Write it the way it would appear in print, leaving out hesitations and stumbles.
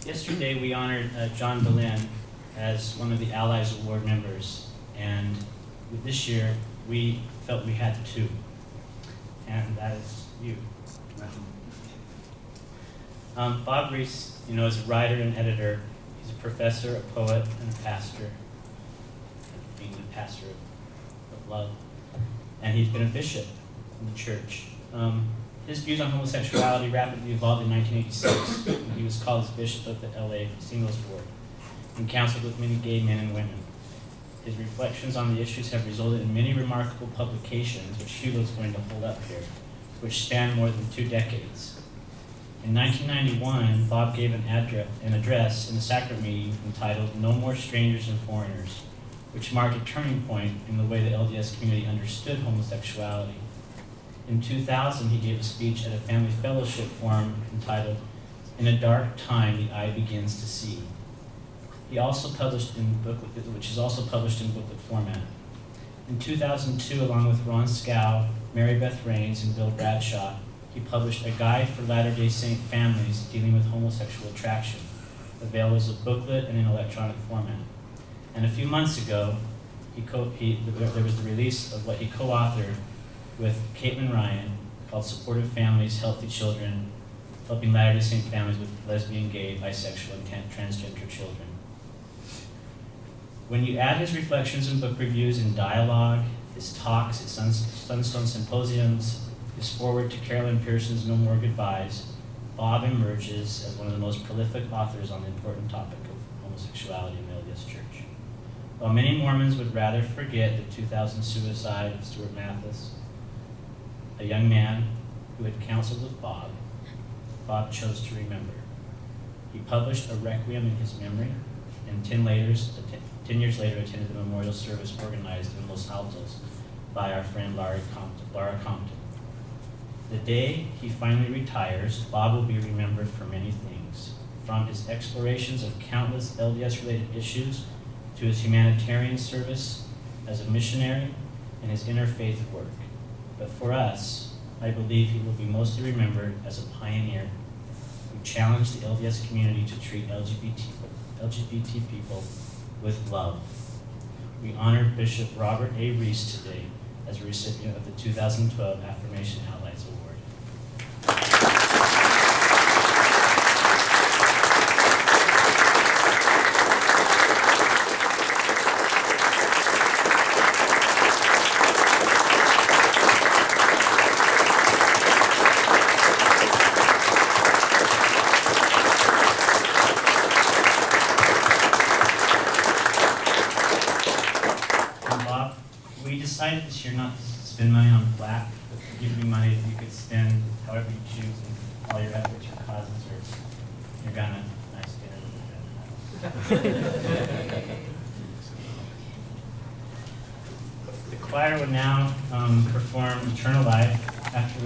Yesterday we honored John Boleyn as one of the Allies Award members, and this year we felt we had two, and that is you. Bob Rees, is a writer and editor. He's a professor, a poet, and a pastor, being the pastor of love, and he's been a bishop in the church. His views on homosexuality rapidly evolved in 1986 when he was called as bishop of the LA Singles Board and counseled with many gay men and women. His reflections on the issues have resulted in many remarkable publications, which Hugo's going to hold up here, which span more than 2 decades. In 1991, Bob gave an address in a sacrament meeting entitled "No More Strangers and Foreigners," which marked a turning point in the way the LDS community understood homosexuality. In 2000, he gave a speech at a family fellowship forum entitled "In a Dark Time, the Eye Begins to See." He also published in booklet, which is also published in booklet format. In 2002, along with Ron Schow, Marybeth Raynes, and Bill Bradshaw, he published a guide for Latter-day Saint families dealing with homosexual attraction, available as a booklet and in electronic format. And a few months ago, there was the release of what he co-authored with Caitlin Ryan called "Supportive Families, Healthy Children, Helping Latter-day Saint Families with Lesbian, Gay, Bisexual, and Transgender Children." When you add his reflections and book reviews and dialogue, his talks at Sunstone symposiums, his foreword to Carolyn Pearson's "No More Goodbyes," Bob emerges as one of the most prolific authors on the important topic of homosexuality in the LDS Church. While many Mormons would rather forget the 2000 suicide of Stuart Mathis, a young man who had counseled with Bob chose to remember. He published a requiem in his memory, and 10 years later attended the memorial service organized in Los Altos by our friend Laura Compton. The day he finally retires, Bob will be remembered for many things, from his explorations of countless LDS-related issues to his humanitarian service as a missionary and his interfaith work. But for us, I believe he will be mostly remembered as a pioneer who challenged the LDS community to treat LGBT people with love. We honored Bishop Robert A. Rees today as a recipient of the 2012 Affirmation Allies Award. We decided this year not to spend money on plaque, but to give you money that you could spend however you choose in all your efforts, your causes, or your kind of nice dinner. The choir would now perform Eternal Life after